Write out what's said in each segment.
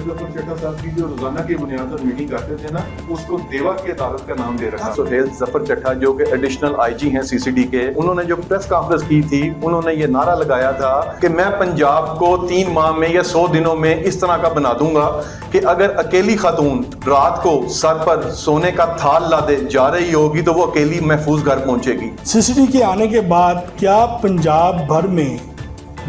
ظفر چٹھا صاحب کی جو روزانہ کی بنیاد پر میٹنگ کرتے تھے نا، اس کو دیوا کی عدالت کا نام دے رکھا. سہیل ظفر چٹھا جو کہ ایڈیشنل آئی جی ہیں سی سی ڈی کے، انہوں نے جو پریس کانفرنس کی تھی، انہوں نے یہ نعرہ لگایا تھا کہ میں پنجاب کو 3 ماہ میں یا 100 دنوں میں اس طرح کا بنا دوں گا کہ اگر اکیلی خاتون رات کو سر پر سونے کا تھال لا دے جا رہی ہوگی تو وہ اکیلی محفوظ گھر پہنچے گی. سی سی ڈی کے آنے کے بعد کیا پنجاب بھر میں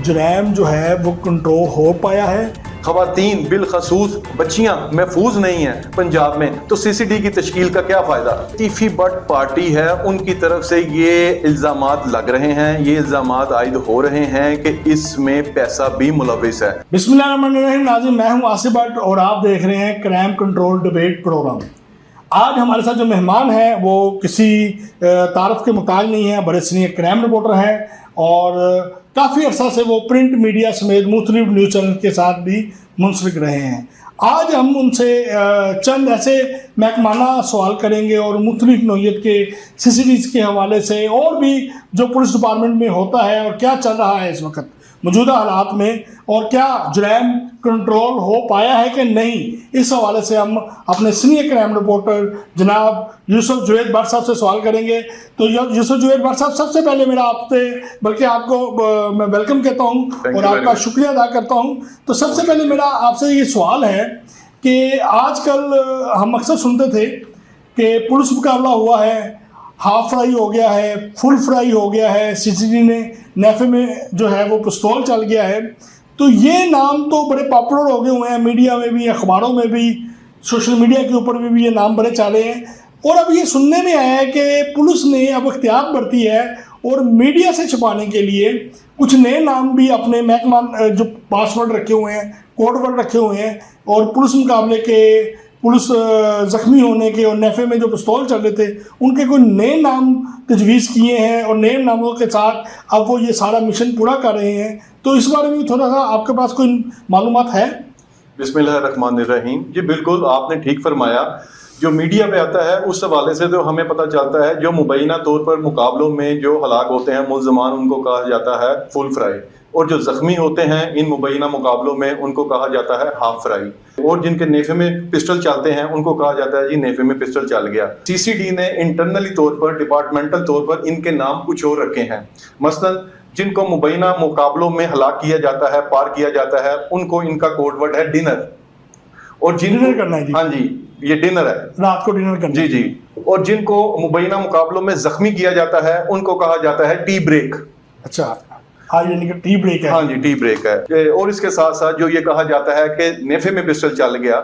جرائم جو ہے وہ کنٹرول ہو پایا ہے؟ خواتین بالخصوص بچیاں محفوظ نہیں ہیں پنجاب میں، تو سی سی ڈی کی تشکیل کا کیا فائدہ؟ تیفی بٹ پارٹی ہے، ان کی طرف سے یہ الزامات لگ رہے ہیں، یہ الزامات عائد ہو رہے ہیں کہ اس میں پیسہ بھی ملوث ہے. بسم اللہ الرحمن الرحیم. ناظرین، میں ہوں آصف بٹ اور آپ دیکھ رہے ہیں کرائم کنٹرول ڈیبیٹ پروگرام. آج ہمارے ساتھ جو مہمان ہیں وہ کسی تعارف کے محتاج نہیں ہیں، بڑے سینئر کرائم رپورٹر ہیں اور کافی عرصہ سے وہ پرنٹ میڈیا سمیت مختلف نیوز چینل کے ساتھ بھی منسلک رہے ہیں. آج ہم ان سے چند ایسے محکمانہ سوال کریں گے اور مختلف نوعیت کے سی سی ڈیز کے حوالے سے اور بھی جو پولیس ڈپارٹمنٹ میں ہوتا ہے اور کیا چل رہا ہے اس وقت موجودہ حالات میں، اور کیا جرائم کنٹرول ہو پایا ہے کہ نہیں، اس حوالے سے ہم اپنے سینئر کرائم رپورٹر جناب یوسف جوید بٹ صاحب سے سوال کریں گے. تو یوسف جوید بٹ صاحب، سب سے پہلے میرا آپ سے، بلکہ آپ کو میں ویلکم کہتا ہوں اور آپ کا شکریہ ادا کرتا ہوں. تو سب سے پہلے میرا آپ سے یہ سوال ہے کہ آج کل ہم اکثر سنتے تھے کہ پولیس مقابلہ ہوا ہے، ہاف فرائی ہو گیا ہے، فل فرائی ہو گیا ہے، سی سی ڈی نے نیفے میں جو ہے وہ پستول چل گیا ہے. تو یہ نام تو بڑے پاپولر ہو گئے ہوئے ہیں، میڈیا میں بھی، اخباروں میں بھی، سوشل میڈیا کے اوپر بھی یہ نام بڑے چالے ہیں. اور اب یہ سننے میں آیا ہے کہ پولیس نے اب احتیاط برتی ہے اور میڈیا سے چھپانے کے لیے کچھ نئے نام بھی اپنے محکمہ جو پاس ورڈ رکھے ہوئے ہیں، کوڈ ورڈ رکھے ہوئے ہیں، اور پولیس مقابلے کے، پولیس زخمی ہونے کے اور نیفے میں جو پستول چل رہے تھے ان کے کوئی نئے نام تجویز کیے ہیں اور نئے ناموں کے ساتھ اب وہ یہ سارا مشن پورا کر رہے ہیں. تو اس بارے میں تھوڑا سا آپ کے پاس کوئی معلومات ہے؟ بسم اللہ الرحمن الرحیم. جی بالکل آپ نے ٹھیک فرمایا. جو میڈیا پہ آتا ہے اس حوالے سے تو ہمیں پتہ چلتا ہے جو مبینہ طور پر مقابلوں میں جو ہلاک ہوتے ہیں ملزمان، ان کو کہا جاتا ہے فل فرائی، اور جو زخمی ہوتے ہیں ان مبینہ مقابلوں میں ان کو کہا جاتا ہے ہاف فرائی، اور جن کے نیفے میں پسٹل چلتے ہیں ان کو کہا جاتا ہے جی نیفے میں پسٹل چل گیا. سی سی ڈی نے انٹرنلی طور پر، ڈپارٹمنٹل طور پر ان کے نام کچھ اور رکھے ہیں. مثلا جن کو مبینہ مقابلوں میں ہلاک کیا جاتا ہے، پار کیا جاتا ہے، ان کو ان کا کوڈ ورڈ ہے ڈنر. اور ڈنر کرنا ہے جی. ہاں جی، یہ ڈنر ہے، رات کو ڈنر کرنا. جی جی. اور جن کو مبینہ مقابلوں میں زخمی کیا جاتا ہے ان کو کہا جاتا ہے ٹی بریک. اچھا، ہاں یعنی کہ ٹی بریک ہے. ہاں جی، ٹی بریک ہے. اور اس کے ساتھ ساتھ جو یہ کہا جاتا ہے کہ نیفے میں پسٹل چل گیا،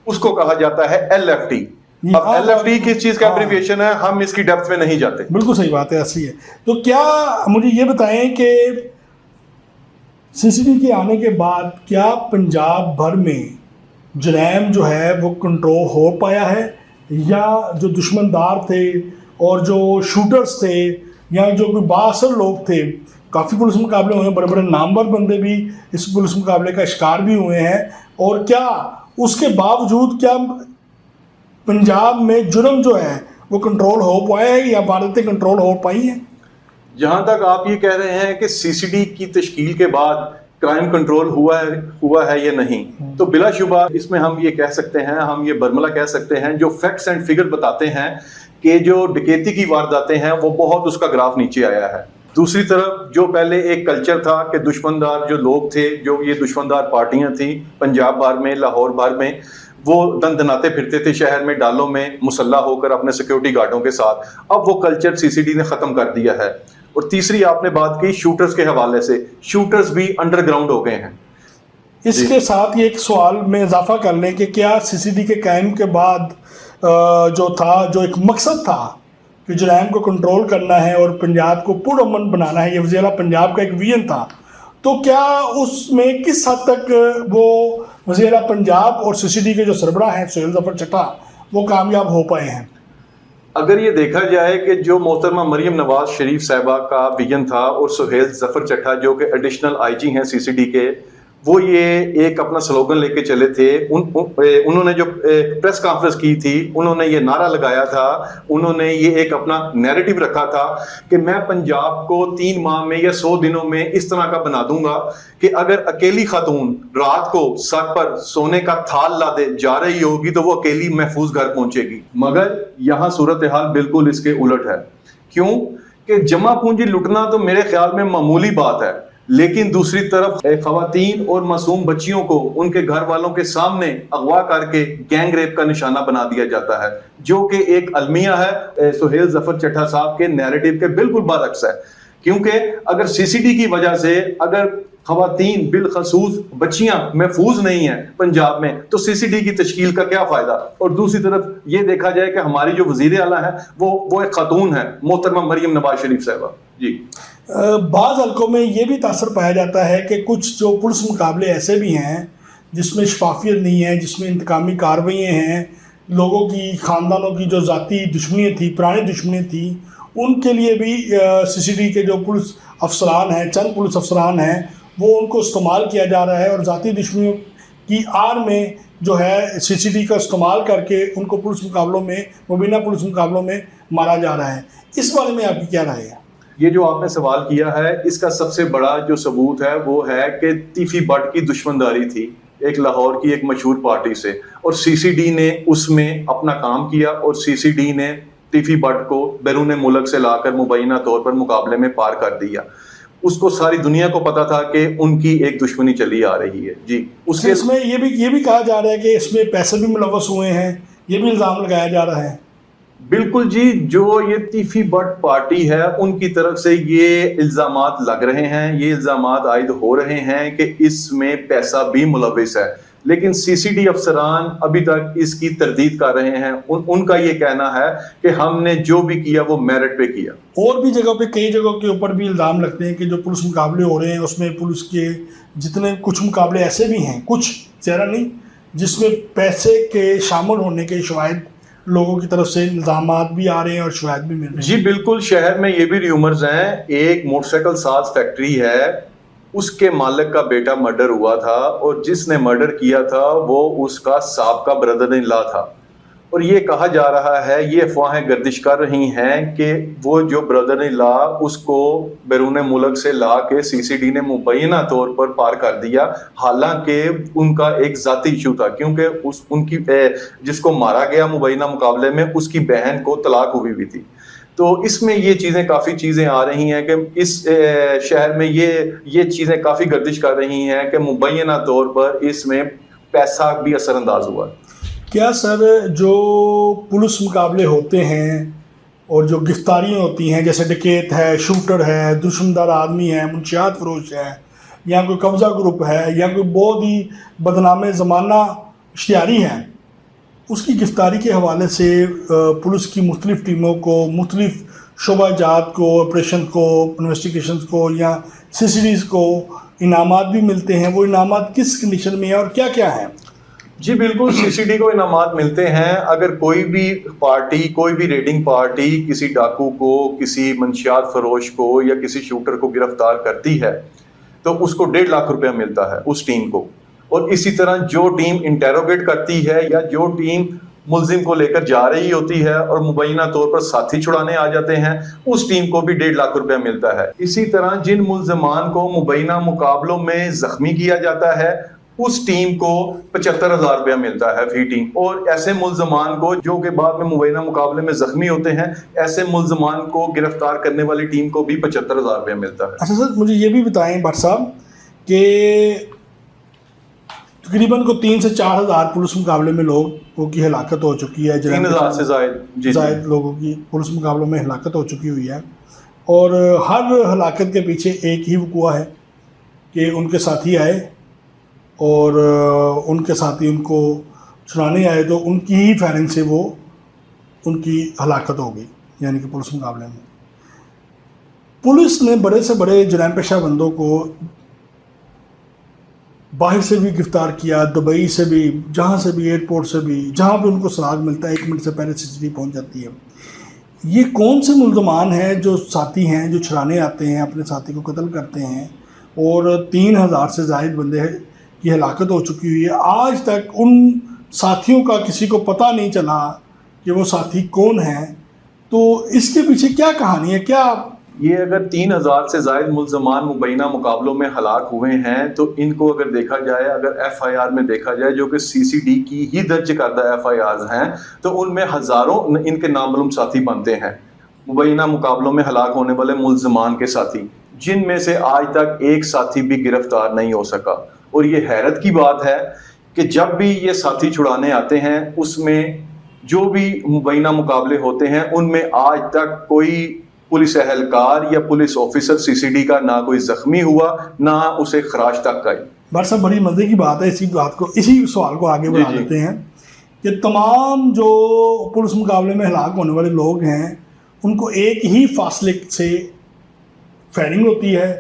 اس کو کہا جاتا ہے ایل ایف ٹی. اب ایل ایف ٹی کس چیز کا ایبریویشن ہے، ہم اس کی ڈیپتھ میں نہیں جاتے. بالکل صحیح بات ہے، ایسی ہے. تو کیا مجھے یہ بتائیں کہ سی سی ڈی کے آنے کے بعد کیا پنجاب بھر میں جرائم جو ہے وہ کنٹرول ہو پایا ہے، یا جو دشمندار تھے اور جو شوٹرز تھے یا جو کوئی بااثر لوگ تھے، کافی پولیس مقابلے ہوئے ہیں، بڑے بڑے نامور بندے بھی اس پولیس مقابلے کا شکار بھی ہوئے ہیں، اور کیا اس کے باوجود کیا پنجاب میں جرم جو ہے وہ کنٹرول ہو پایا ہے یا وارداتیں کنٹرول ہو پائی ہیں؟ جہاں تک آپ یہ کہہ رہے ہیں کہ سی سی ڈی کی تشکیل کے بعد کرائم کنٹرول ہوا ہے یا نہیں، تو بلا شبہ اس میں ہم یہ کہہ سکتے ہیں، ہم یہ برملا کہہ سکتے ہیں، جو فیکٹس اینڈ فگر بتاتے ہیں کہ جو ڈکیتی کی وارداتیں ہیں وہ بہت اس کا گراف نیچے آیا ہے. دوسری طرف جو پہلے ایک کلچر تھا کہ دشمندار جو لوگ تھے، جو یہ دشمندار پارٹیاں تھیں پنجاب بھر میں، لاہور بھر میں، وہ دندناتے پھرتے تھے شہر میں ڈالوں میں مسلح ہو کر اپنے سیکیورٹی گارڈوں کے ساتھ. اب وہ کلچر سی سی ڈی نے ختم کر دیا ہے. اور تیسری آپ نے بات کی شوٹرز کے حوالے سے، شوٹرز بھی انڈر گراؤنڈ ہو گئے ہیں. اس کے ساتھ یہ ایک سوال میں اضافہ کر لیں کہ کیا سی سی ڈی کے قائم کے بعد جو تھا، جو ایک مقصد تھا کہ جرائم کو کنٹرول کرنا ہے اور پنجاب کو پرامن بنانا ہے، یہ وزیر اعلیٰ پنجاب کا ایک ویژن تھا، تو کیا اس میں کس حد تک وہ وزیر اعلیٰ پنجاب اور سی سی ڈی کے جو سربراہ ہیں سہیل ظفر چٹھا وہ کامیاب ہو پائے ہیں؟ اگر یہ دیکھا جائے کہ جو محترمہ مریم نواز شریف صاحبہ کا ویژن تھا اور سہیل ظفر چٹھا جو کہ ایڈیشنل آئی جی ہیں سی سی ڈی کے، وہ یہ ایک اپنا سلوگن لے کے چلے تھے. انہوں نے جو پریس کانفرنس کی تھی انہوں نے یہ نعرہ لگایا تھا, انہوں نے یہ ایک اپنا نیریٹو رکھا تھا کہ میں پنجاب کو 3 ماہ میں یا 100 دنوں میں اس طرح کا بنا دوں گا کہ اگر اکیلی خاتون رات کو سر پر سونے کا تھال لادے جا رہی ہوگی تو وہ اکیلی محفوظ گھر پہنچے گی. مگر یہاں صورتحال بالکل اس کے الٹ ہے. کیوں کہ جمع پونجی لٹنا تو میرے خیال میں معمولی بات ہے, لیکن دوسری طرف خواتین اور معصوم بچیوں کو ان کے گھر والوں کے سامنے اغوا کر کے گینگ ریپ کا نشانہ بنا دیا جاتا ہے, جو کہ ایک المیہ ہے سہیل ظفر چٹھا صاحب کے نیریٹو کے بالکل برعکس ہے. کیونکہ اگر سی سی ڈی کی وجہ سے اگر خواتین بالخصوص بچیاں محفوظ نہیں ہیں پنجاب میں تو سی سی ڈی کی تشکیل کا کیا فائدہ. اور دوسری طرف یہ دیکھا جائے کہ ہماری جو وزیر اعلیٰ ہیں وہ ایک خاتون ہے, محترمہ مریم نواز شریف صاحبہ. جی بعض حلقوں میں یہ بھی تاثر پایا جاتا ہے کہ کچھ جو پولیس مقابلے ایسے بھی ہیں جس میں شفافیت نہیں ہے, جس میں انتقامی کارروائیاں ہیں, لوگوں کی خاندانوں کی جو ذاتی دشمنیاں تھیں, پرانی دشمنیاں تھیں, ان کے لیے بھی سی سی ڈی کے جو پولیس افسران ہیں, چند پولیس افسران ہیں, وہ ان کو استعمال کیا جا رہا ہے اور ذاتی دشمنیوں کی آڑ میں جو ہے سی سی ڈی کا استعمال کر کے ان کو پولیس مقابلوں میں, مبینہ پولیس مقابلوں میں مارا جا رہا ہے. اس بارے میں آپ کی کیا رائے ہے؟ یہ جو آپ نے سوال کیا ہے اس کا سب سے بڑا جو ثبوت ہے وہ ہے کہ تیفی بٹ کی دشمنداری تھی ایک لاہور کی ایک مشہور پارٹی سے, اور سی سی ڈی نے اس میں اپنا کام کیا اور سی سی ڈی نے تیفی بٹ کو بیرون ملک سے لا کر مبینہ طور پر مقابلے میں پار کر دیا. اس کو ساری دنیا کو پتا تھا کہ ان کی ایک دشمنی چلی آ رہی ہے. جی اس میں یہ بھی کہا جا رہا ہے کہ اس میں پیسے بھی ملوث ہوئے ہیں, یہ بھی الزام لگایا جا رہا ہے. بالکل جی, جو یہ تیفی بٹ پارٹی ہے ان کی طرف سے یہ الزامات لگ رہے ہیں, یہ الزامات عائد ہو رہے ہیں کہ اس میں پیسہ بھی ملوث ہے, لیکن سی سی ڈی افسران ابھی تک اس کی تردید کر رہے ہیں. ان کا یہ کہنا ہے کہ ہم نے جو بھی کیا وہ میرٹ پہ کیا. اور بھی جگہ پہ کئی جگہوں کے اوپر بھی الزام لگتے ہیں کہ جو پولیس مقابلے ہو رہے ہیں اس میں پولیس کے جتنے کچھ مقابلے ایسے بھی ہیں, کچھ زیادہ نہیں, جس میں پیسے کے شامل ہونے کے شواہد لوگوں کی طرف سے الزامات بھی آ رہے ہیں اور شواہد بھی مل رہے ہیں. جی بالکل, شہر میں یہ بھی ریومرز ہیں. ایک موٹر سائیکل ساز فیکٹری ہے, اس کے مالک کا بیٹا مرڈر ہوا تھا اور جس نے مرڈر کیا تھا وہ اس کا سابقہ بردر ان لا تھا. اور یہ کہا جا رہا ہے, یہ افواہیں گردش کر رہی ہیں کہ وہ جو بردر ان لا اس کو بیرون ملک سے لا کے سی سی ڈی نے مبینہ طور پر پار کر دیا, حالانکہ ان کا ایک ذاتی ایشو تھا, کیونکہ ان کی جس کو مارا گیا مبینہ مقابلے میں اس کی بہن کو طلاق ہوئی بھی تھی. تو اس میں یہ کافی چیزیں آ رہی ہیں کہ اس شہر میں یہ چیزیں کافی گردش کر رہی ہیں کہ مبینہ طور پر اس میں پیسہ بھی اثر انداز ہوا. کیا سر جو پولیس مقابلے ہوتے ہیں اور جو گرفتاریاں ہوتی ہیں, جیسے ڈکیت ہے, شوٹر ہے, دشمندار آدمی ہے, منشیات فروش ہے, یا کوئی قبضہ گروپ ہے, یا کوئی بہت ہی بدنام زمانہ اشتہاری ہے, اس کی گرفتاری کے حوالے سے پولیس کی مختلف ٹیموں کو, مختلف شعبہ جات کو, آپریشن کو, انویسٹیگیشنز کو یا سی سی ڈیز کو انعامات بھی ملتے ہیں. وہ انعامات کس کنڈیشن میں ہیں اور کیا کیا ہیں؟ جی بالکل, سی سی ڈی کو انعامات ملتے ہیں. اگر کوئی بھی پارٹی, کوئی بھی ریڈنگ پارٹی کسی ڈاکو کو, کسی منشیات فروش کو یا کسی شوٹر کو گرفتار کرتی ہے تو اس کو 1.5 لاکھ روپیہ ملتا ہے اس ٹیم کو. اور اسی طرح جو ٹیم انٹیروگیٹ کرتی ہے یا جو ٹیم ملزم کو لے کر جا رہی ہوتی ہے اور مبینہ طور پر ساتھی چھڑانے آ جاتے ہیں, اس ٹیم کو بھی 1.5 لاکھ روپیہ ملتا ہے. اسی طرح جن ملزمان کو مبینہ مقابلوں میں زخمی کیا جاتا ہے اس ٹیم کو 75,000 روپیہ ملتا ہے فی ٹیم. اور ایسے ملزمان کو جو کہ بعد میں مبینہ مقابلے میں زخمی ہوتے ہیں, ایسے ملزمان کو گرفتار کرنے والی ٹیم کو بھی 75,000 روپیہ ملتا ہے. اچھا سر, مجھے یہ بھی بتائیں بٹ صاحب کہ تقریباً 3 سے 4 ہزار پولیس مقابلے میں لوگوں کی ہلاکت ہو چکی ہے. 3,000 سے زائد لوگوں کی پولیس مقابلوں میں ہلاکت ہو چکی ہوئی ہے, اور ہر ہلاکت کے پیچھے ایک ہی وقوع ہے کہ ان کے ساتھی آئے اور ان کے ساتھی ان کو چھڑانے آئے تو ان کی ہی فائرنگ سے وہ ان کی ہلاکت ہو گئی. یعنی کہ پولیس مقابلے میں پولیس نے بڑے سے بڑے جرائم پیشہ بندوں کو باہر سے بھی گرفتار کیا, دبئی سے بھی, جہاں سے بھی, ایئرپورٹ سے بھی, جہاں پہ ان کو سراغ ملتا ہے 1 منٹ سے پہلے سی سی ٹی پہنچ جاتی ہے. یہ کون سے ملزمان ہیں جو ساتھی ہیں جو چھڑانے آتے ہیں, اپنے ساتھی کو قتل کرتے ہیں اور 3,000 سے زائد بندے کی ہلاکت ہو چکی ہوئی ہے. آج تک ان ساتھیوں کا کسی کو پتہ نہیں چلا کہ وہ ساتھی کون ہیں. تو اس کے پیچھے کیا کہانی ہے؟ کیا یہ اگر 3000 سے زائد ملزمان مبینہ مقابلوں میں ہلاک ہوئے ہیں تو ان کو اگر دیکھا جائے، اگر ایف آئی آر میں دیکھا جائے جو کہ سی سی ڈی کی ہی درج کردہ ایف آئی آرز ہیں، تو ان میں ہزاروں ان کے نامعلوم ساتھی بنتے ہیں، مبینہ مقابلوں میں ہلاک ہونے والے ملزمان کے ساتھی، جن میں سے آج تک ایک ساتھی بھی گرفتار نہیں ہو سکا. اور یہ حیرت کی بات ہے کہ جب بھی یہ ساتھی چھڑانے آتے ہیں، اس میں جو بھی مبینہ مقابلے ہوتے ہیں ان میں آج تک کوئی پولیس اہلکار یا پولیس آفیسر سی سی ڈی کا نہ کوئی زخمی ہوا، نہ اسے خراش تک آئی. بھٹ صاحب بڑی مزے کی بات ہے، اسی سوال کو آگے بڑھا دیتے ہیں کہ تمام جو پولیس مقابلے میں ہلاک ہونے والے لوگ ہیں ان کو ایک ہی فاصلے سے فائرنگ ہوتی ہے،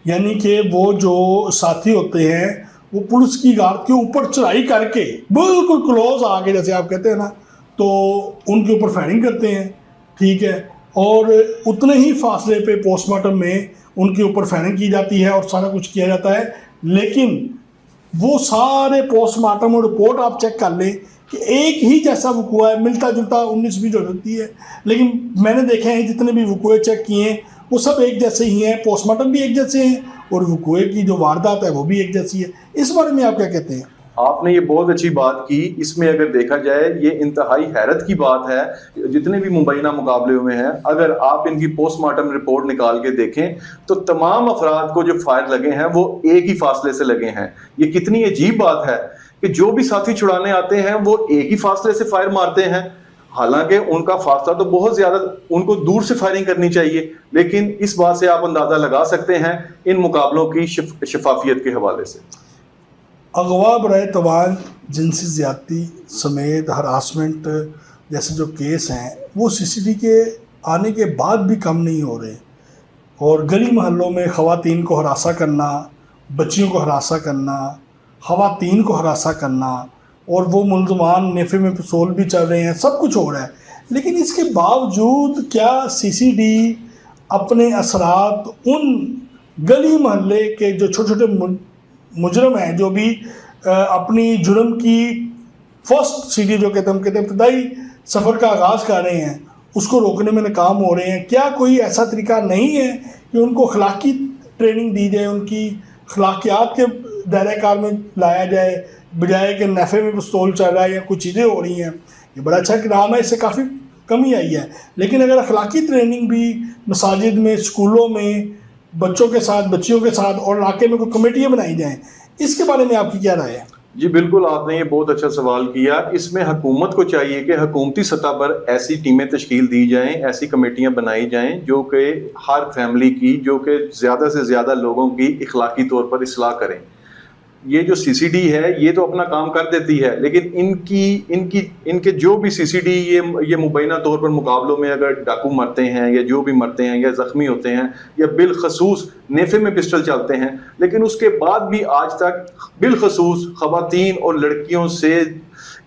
یعنی کہ وہ جو ساتھی ہوتے ہیں وہ پولیس کی گارڈ کے اوپر چڑھائی کر کے بالکل کلوز آ کے، جیسے آپ کہتے ہیں نا، تو ان کے اوپر فائرنگ کرتے ہیں، ٹھیک ہے، اور اتنے ہی فاصلے پہ پوسٹ مارٹم میں ان کے اوپر فائرنگ کی جاتی ہے اور سارا کچھ کیا جاتا ہے. لیکن وہ سارے پوسٹ مارٹم اور رپورٹ آپ چیک کر لیں کہ ایک ہی جیسا وقوع ہے، ملتا جلتا 19-20 ہو سکتی ہے، لیکن میں نے دیکھے ہیں جتنے بھی وقوع چیک کیے ہیں وہ سب ایک جیسے ہی ہیں، پوسٹ مارٹم بھی ایک جیسے ہیں اور وقوع کی جو واردات ہے وہ بھی ایک جیسی ہے. اس بارے میں آپ کیا کہتے ہیں؟ آپ نے یہ بہت اچھی بات کی. اس میں اگر دیکھا جائے یہ انتہائی حیرت کی بات ہے، جتنے بھی مبینہ مقابلے میں ہیں اگر آپ ان کی پوسٹ مارٹم رپورٹ نکال کے دیکھیں تو تمام افراد کو جو فائر لگے ہیں وہ ایک ہی فاصلے سے لگے ہیں. یہ کتنی عجیب بات ہے کہ جو بھی ساتھی چھڑانے آتے ہیں وہ ایک ہی فاصلے سے فائر مارتے ہیں، حالانکہ ان کا فاصلہ تو بہت زیادہ، ان کو دور سے فائرنگ کرنی چاہیے. لیکن اس بات سے آپ اندازہ لگا سکتے ہیں ان مقابلوں کی شفافیت کے حوالے سے. اغوا برائے توان، جنسی زیادتی سمیت ہراسمنٹ جیسے جو کیس ہیں وہ سی سی ڈی کے آنے کے بعد بھی کم نہیں ہو رہے، اور گلی محلوں میں خواتین کو ہراساں کرنا، بچیوں کو ہراساں کرنا، خواتین کو ہراساں کرنا، اور وہ ملزمان نیفے میں پسول بھی چل رہے ہیں، سب کچھ ہو رہا ہے. لیکن اس کے باوجود کیا سی سی ڈی اپنے اثرات ان گلی محلے کے جو چھوٹے چھوٹے مجرم ہیں، جو بھی اپنی جرم کی فرسٹ سیڑھی جو کہتے ہیں ابتدائی سفر کا آغاز کر رہے ہیں، اس کو روکنے میں ناکام ہو رہے ہیں؟ کیا کوئی ایسا طریقہ نہیں ہے کہ ان کو اخلاقی ٹریننگ دی جائے، ان کی اخلاقیات کے دائرہ کار میں لایا جائے، بجائے کہ نیفے میں پستول چل رہا ہے یا کچھ چیزیں ہو رہی ہیں؟ یہ بڑا اچھا اقدام ہے، اس سے کافی کمی آئی ہے. لیکن اگر اخلاقی ٹریننگ بھی مساجد میں، اسکولوں میں بچوں کے ساتھ، بچیوں کے ساتھ، اور علاقے میں کوئی کمیٹیاں بنائی جائیں، اس کے بارے میں آپ کی کیا رائے ہے؟ جی بالکل، آپ نے یہ بہت اچھا سوال کیا. اس میں حکومت کو چاہیے کہ حکومتی سطح پر ایسی ٹیمیں تشکیل دی جائیں، ایسی کمیٹیاں بنائی جائیں جو کہ ہر فیملی کی، جو کہ زیادہ سے زیادہ لوگوں کی اخلاقی طور پر اصلاح کریں. یہ جو سی سی ڈی ہے یہ تو اپنا کام کر دیتی ہے، لیکن ان کے جو بھی سی سی ڈی یہ مبینہ طور پر مقابلوں میں اگر ڈاکو مرتے ہیں یا جو بھی مرتے ہیں یا زخمی ہوتے ہیں یا بالخصوص نیفے میں پسٹل چلتے ہیں، لیکن اس کے بعد بھی آج تک بالخصوص خواتین اور لڑکیوں سے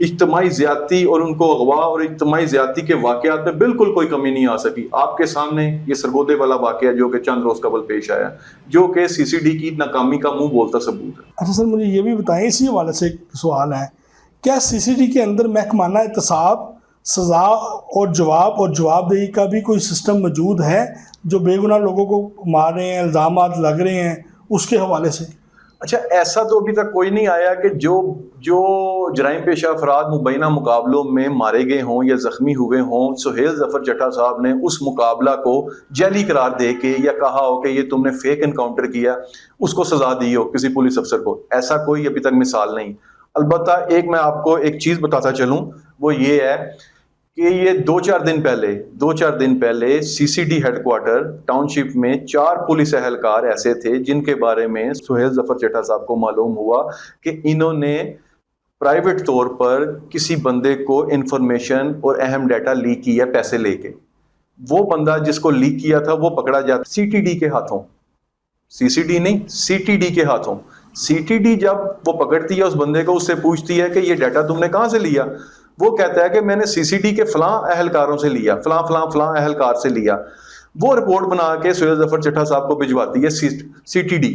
اجتماعی زیادتی اور ان کو اغوا اور اجتماعی زیادتی کے واقعات میں بالکل کوئی کمی نہیں آ سکی. آپ کے سامنے یہ سرگودے والا واقعہ جو کہ چند روز قبل پیش آیا، جو کہ سی سی ڈی کی ناکامی کا منہ بولتا ثبوت ہے. اچھا سر، مجھے یہ بھی بتائیں، اسی حوالے سے ایک سوال ہے، کیا سی سی ڈی کے اندر محکمانہ احتساب، سزا اور جواب دہی کا بھی کوئی سسٹم موجود ہے جو بے گناہ لوگوں کو مار رہے ہیں، الزامات لگ رہے ہیں، اس کے حوالے سے؟ اچھا، ایسا تو ابھی تک کوئی نہیں آیا کہ جو جرائم پیشہ افراد مبینہ مقابلوں میں مارے گئے ہوں یا زخمی ہوئے ہوں، سہیل ظفر چٹھا صاحب نے اس مقابلہ کو جعلی قرار دے کے یا کہا ہو کہ یہ تم نے فیک انکاؤنٹر کیا، اس کو سزا دی ہو کسی پولیس افسر کو. ایسا کوئی ابھی تک مثال نہیں. البتہ ایک میں آپ کو ایک چیز بتاتا چلوں، وہ یہ ہے کہ یہ دو چار دن پہلے C C D headquarter township میں 4 پولیس اہلکار ایسے تھے جن کے بارے میں سہیل ظفر چٹھا صاحب کو معلوم ہوا کہ انہوں نے پرائیویٹ طور پر کسی بندے کو انفارمیشن اور اہم ڈیٹا لیک کیا پیسے لے کے. وہ بندہ جس کو لیک کیا تھا وہ پکڑا جاتا سی ٹی ڈی کے ہاتھوں، سی سی ڈی نہیں، سی ٹی ڈی کے ہاتھوں. سی ٹی ڈی جب وہ پکڑتی ہے اس بندے کو، اس سے پوچھتی ہے کہ یہ ڈیٹا تم نے کہاں سے لیا؟ وہ کہتا ہے کہ میں نے سی سی ڈی کے فلاں اہلکاروں سے لیا، فلاں اہلکار سے لیا. وہ رپورٹ بنا کے سہیل ظفر چٹھا صاحب کو بھجواتی ہے سی ٹی ڈی.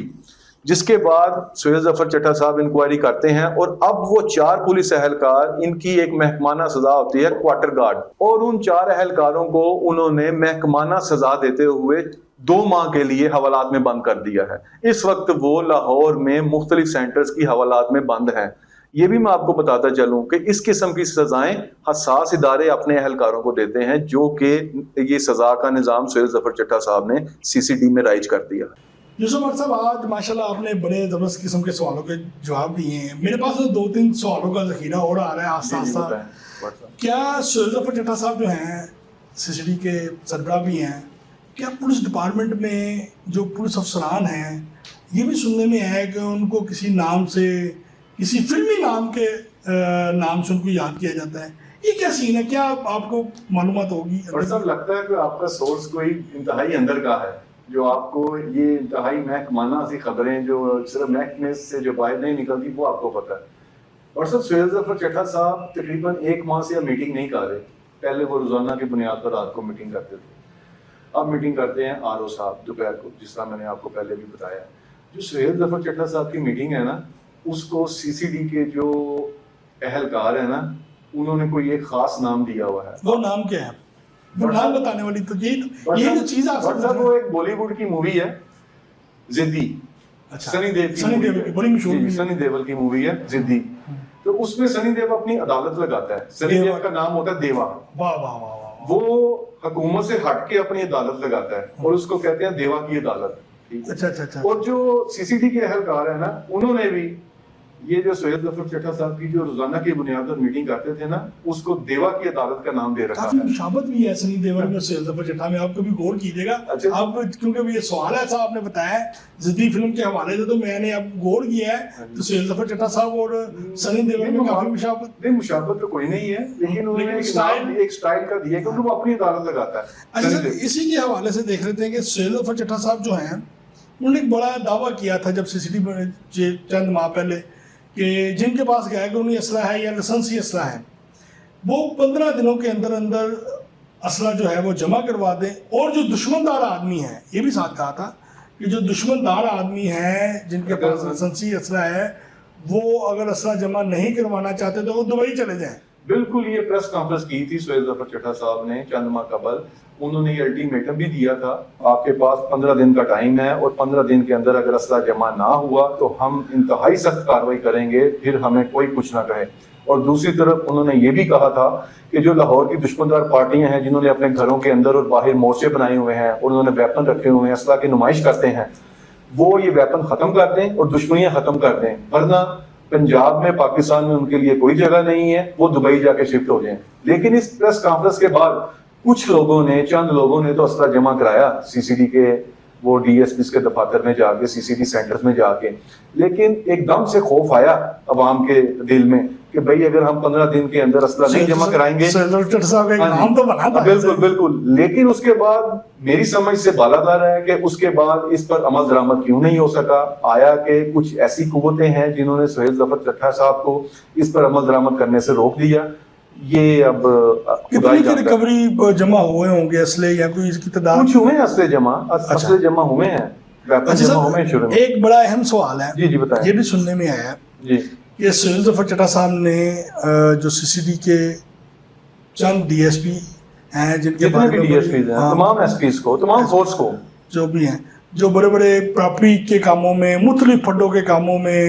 جس کے بعد سہیل ظفر چٹھا صاحب انکوائری کرتے ہیں اور اب وہ 4 پولیس اہلکار، ان کی ایک محکمانہ سزا ہوتی ہے کوارٹر گارڈ، اور ان 4 اہلکاروں کو انہوں نے محکمانہ سزا دیتے ہوئے 2 ماہ کے لیے حوالات میں بند کر دیا ہے۔ اس وقت وہ لاہور میں مختلف سینٹرز کی حوالات میں بند ہیں۔ یہ بھی میں آپ کو بتاتا چلوں کہ اس قسم کی سزائیں حساس ادارے اپنے اہلکاروں کو دیتے ہیں، جو کہ یہ سزا کا نظام سہیل ظفر چٹھا صاحب نے CCD میں رائج کر دیا۔ یوسف عمر صاحب، آج ماشاءاللہ آپ نے بڑے زبردست قسم کے سوالوں کے جواب دیے ہیں۔ میرے پاس 2-3 سوالوں کا ذخیرہ اور آ رہا ہے آہستہ آہستہ۔ کیا سہیل ظفر چٹھا صاحب جو ہیں CCD کے سربراہ بھی ہیں، کیا پولیس ڈپارٹمنٹ میں جو پولیس افسران ہیں، یہ بھی سننے میں ہے کہ ان کو کسی نام سے، کسی فلمی نام کے نام سے ان کو یاد کیا جاتا ہے؟ یہ کیا سین ہے؟ کیا آپ کو معلومات ہوگی؟ سب لگتا ہے کہ آپ کا سورس کوئی انتہائی اندر کا ہے، جو آپ کو یہ انتہائی محکمانہ سی خبریں جو صرف محکمے سے جو باہر نہیں نکلتی وہ آپ کو پتہ ہے۔ اور سب سہیل ظفر چٹھا صاحب تقریباً 1 ماہ سے اب میٹنگ نہیں کر رہے۔ پہلے وہ روزانہ کی بنیاد پر رات کو میٹنگ کرتے تھے، اب میٹنگ کرتے ہیں RO صاحب دوپہر کو، جس طرح میں نے آپ کو پہلے بھی بتایا۔ جو سہیل ظفر چٹھا صاحب کی میٹنگ ہے نا، اس کو CCD کے جو اہلکار ہیں نا، انہوں نے کوئی ایک خاص نام دیا ہوا ہے۔ وہ نام کیا ہے؟ وہ نام بتانے والی تو یہ جو چیز آپ سے وہ ایک بالی ووڈ کی مووی ہے زدی، سنی دیول کی بڑی مشہور سنی دیول کی مووی ہے زدی۔ تو اس میں سنی دیول اپنی عدالت لگاتا ہے، سنی دیول کا نام ہوتا ہے دیوا۔ وہ حکومت سے ہٹ کے اپنی عدالت لگاتا ہے اور اس کو کہتے ہیں دیوا کی عدالت۔ اور جو CCD کے اہلکار ہیں نا، انہوں نے بھی یہ جو سہیل ظفر چٹھا صاحب کی جو روزانہ کی بنیاد پر میٹنگ کرتے تھے نا، اس کو دیوا کی عدالت کا نام دے رکھا ہے۔ کافی مشابہت بھی ہے سنی دیول میں سہیل ظفر چٹھا میں، آپ کبھی غور کیجیے گا۔ اب کیونکہ یہ سوال ایسا آپ نے بتایا ہے زدی فلم کے حوالے سے، تو میں نے اب غور کیا ہے تو سہیل ظفر چٹھا صاحب اور سنی دیول میں کافی مشابہت۔ نہیں، مشابہت تو کوئی نہیں ہے، لیکن انہوں نے ایک سٹائل کا دیا کہ وہ اپنی عدالت لگاتا ہے۔ اچھا، اسی کے حوالے سے دیکھ لیتے ہیں کہ سہیل ظفر چٹھا صاحب جو ہیں، انہوں نے ایک بڑا دعویٰ کیا تھا جب CCD میں چند ماہ پہلے، کہ جن کے پاس گئے قانونی اسلحہ ہے یا لائسنسی اسلحہ ہے، وہ 15 دنوں کے اندر اندر اسلحہ جو ہے وہ جمع کروا دیں، اور جو دشمن دار آدمی ہیں، یہ بھی ساتھ کہا تھا کہ جو دشمن دار آدمی ہیں جن کے پاس لائسنسی اسلحہ ہے، وہ اگر اسلحہ جمع نہیں کروانا چاہتے تو وہ دبئی چلے جائیں۔ بالکل، یہ پریس کانفرنس کی تھی سہیل ظفر چٹھا صاحب نے چند ماہ قبل۔ انہوں نے یہ الٹیمیٹم بھی دیا تھا، آپ کے پاس 15 دن کا ٹائم ہے، اور 15 دن کے اندر اگر اسلحہ جمع نہ ہوا تو ہم انتہائی سخت کارروائی کریں گے، پھر ہمیں کوئی کچھ نہ کہے۔ اور دوسری طرف انہوں نے یہ بھی کہا تھا کہ جو لاہور کی دشمندار پارٹیاں ہیں، جنہوں نے اپنے گھروں کے اندر اور باہر مورچے بنائے ہوئے ہیں اور انہوں نے ویپن رکھے ہوئے ہیں، اسلحہ کی نمائش کرتے ہیں، وہ یہ ویپن ختم کر دیں اور دشمنیاں ختم کر دیں، ورنہ پنجاب میں، پاکستان میں ان کے لیے کوئی جگہ نہیں ہے، وہ دبئی جا کے شفٹ ہو جائیں۔ لیکن اس پریس کانفرنس کے بعد کچھ لوگوں نے، چند لوگوں نے تو اسلحہ جمع کرایا CCD کے وہ DSPs کے دفاتر میں جا کے، CCD سینٹرز میں جا کے، لیکن ایک دم سے خوف آیا عوام کے دل میں کہ بھئی اگر ہم 15 دن کے اندر اسلحہ نہیں جمع کرائیں گے، بالکل، لیکن اس کے بعد میری سمجھ سے بالادار ہے کہ اس کے بعد اس پر عمل درآمد کیوں نہیں ہو سکا۔ آیا کہ کچھ ایسی قوتیں ہیں جنہوں نے سہیل ظفر چٹھا صاحب کو اس پر عمل درآمد کرنے سے روک دیا۔ یہ اب کتنی کی ریکوری جمع ہوئے ہوں گے اسلحے، یا کوئی اس کی تعداد؟ کچھ ہوئے ہیں اسلحے جمع ہوئے ہیں، ویپن جمع ہوئے ہیں شروع میں۔ ایک بڑا اہم سوال ہے، جی بتائیں۔ یہ بھی سننے میں آیا جی کہ سہیل ظفر چٹھا صاحب نے جو CCD کے چند DSP ہیں، جن کے جتنے بھی DSPs ہیں، تمام SPs کو، تمام فورس کو، جو بھی ہیں، جو بڑے بڑے پراپرٹی کے کاموں میں، مختلف فنڈوں کے کاموں میں،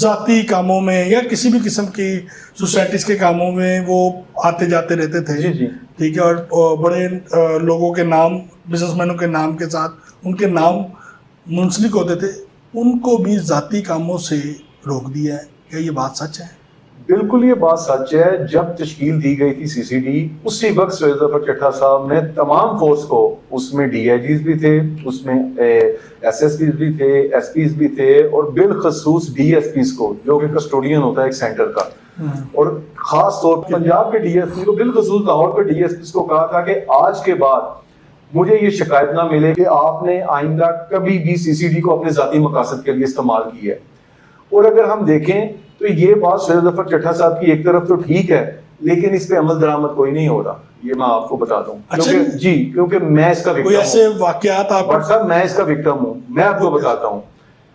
ذاتی کاموں میں، یا کسی بھی قسم کی سوسائٹیز کے کاموں میں وہ آتے جاتے رہتے تھے، ٹھیک ہے، اور بڑے لوگوں کے نام، بزنس مینوں کے نام کے ساتھ ان کے نام منسلک ہوتے تھے، ان کو بھی ذاتی کاموں سے روک دیا ہے۔ کیا یہ بات سچ ہے؟ بالکل یہ بات سچ ہے۔ جب تشکیل دی گئی تھی CCD، اسی وقت سہیل ظفر چٹھا صاحب نے تمام فورس کو، اس میں DIGs بھی تھے، اس میں SSPs بھی تھے، SPs بھی تھے، اور بالخصوص DSPs کو، جو کہ کسٹوڈین ہوتا ہے ایک سینٹر کا، اور خاص طور پر پنجاب کے DSP کو، بالخصوص لاہور کے DSPs کو کہا تھا کہ آج کے بعد مجھے یہ شکایت نہ ملے کہ آپ نے آئندہ کبھی بھی CCD کو اپنے ذاتی مقاصد کے لیے استعمال کیا ہے۔ اور اگر ہم دیکھیں تو یہ بات سہیل ظفر چٹھا صاحب کی ایک طرف تو ٹھیک ہے، لیکن اس پہ عمل درآمد کوئی نہیں ہو رہا، یہ میں آپ کو بتاتا ہوں، کیونکہ میں اس کا کوئی ایسے واقعات آپ میں اس کا وکٹم ہوں، میں آپ کو بتاتا ہوں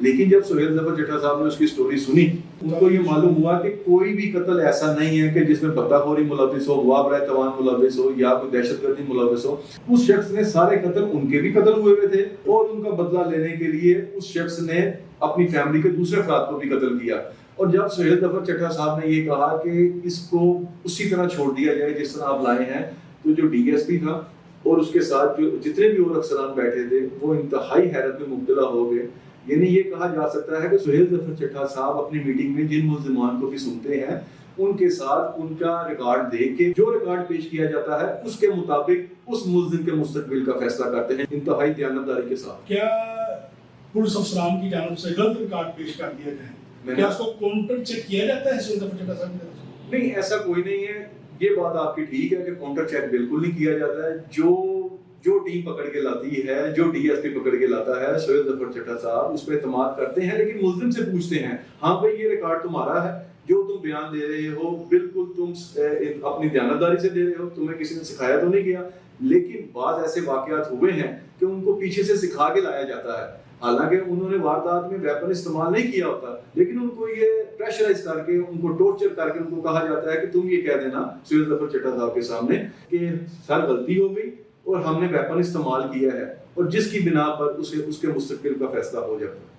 لیکن جب سہیل ظفر چٹھا صاحب نے اس کی سٹوری سنی ان کو یہ معلوم ہوا کہ کوئی بھی قتل ایسا نہیں ہے کہ جس میں بدہ خوری ملوث ہو، ہوا برائے توان ملوث ہو یا کوئی دہشت گردی ملوث ہو. اس شخص نے سارے قتل ان کے بھی قتل ہوئے ہوئے تھے اور ان کا بدلہ لینے کے لیے اس شخص نے اپنی فیملی کے دوسرے افراد کو بھی قتل کیا. اور جب سہیل ظفر چٹھا صاحب نے یہ کہا کہ اس کو اسی طرح چھوڑ دیا جائے جس طرح آپ لائے ہیں، تو جو ڈی ایس پی تھا اور اس کے ساتھ جو جتنے بھی اور افسران بیٹھے تھے وہ انتہائی حیرت میں مبتلا ہو گئے. یعنی یہ کہا جا سکتا ہے کہ سہیل ظفر چٹھا صاحب اپنی میٹنگ میں جن ملزمان کو بھی سنتے ہیں ان کے ساتھ ان کا ریکارڈ دیکھ کے جو ریکارڈ پیش کیا جاتا ہے اس کے مطابق اس ملزم کے مستقبل کا فیصلہ کرتے ہیں انتہائی دیانتداری کے ساتھ. کیا پولیس افسران کی جانب سے غلط ریکارڈ پیش کر دیا جائے؟ کیا اس کو کاؤنٹر چیک کیا جاتا ہے سہیل ظفر چٹھا صاحب کی طرف سے؟ نہیں، ایسا کوئی نہیں ہے. یہ بات آپ کی ٹھیک ہے کہ کاؤنٹر چیک بالکل نہیں کیا جاتا ہے. جو ٹیم پکڑ کے لاتی ہے، جو ڈی ایس پی پکڑ کے لاتا ہے، سہیل ظفر چٹھا صاحب اس پہ اعتماد کرتے ہیں، لیکن ملزم سے پوچھتے ہیں ہاں بھائی یہ ریکارڈ تمہارا ہے، جو تم بیان دے رہے ہو بالکل تم اپنی دیانتداری سے دے رہے ہو، تمہیں کسی نے سکھایا تو نہیں کیا. لیکن بعض ایسے واقعات ہوئے ہیں کہ ان کو پیچھے سے سکھا کے لایا جاتا ہے، حالانکہ انہوں نے واردات میں ویپن استعمال نہیں کیا ہوتا، لیکن ان کو یہ پریشرائز کر کے، ان کو ٹورچر کر کے ان کو کہا جاتا ہے کہ تم یہ کہہ دینا سہیل ظفر چٹھا صاحب کے سامنے کہ سر غلطی ہو گئی اور ہم نے ویپن استعمال کیا ہے، اور جس کی بنا پر اس کے مستقبل کا فیصلہ ہو جاتا ہے.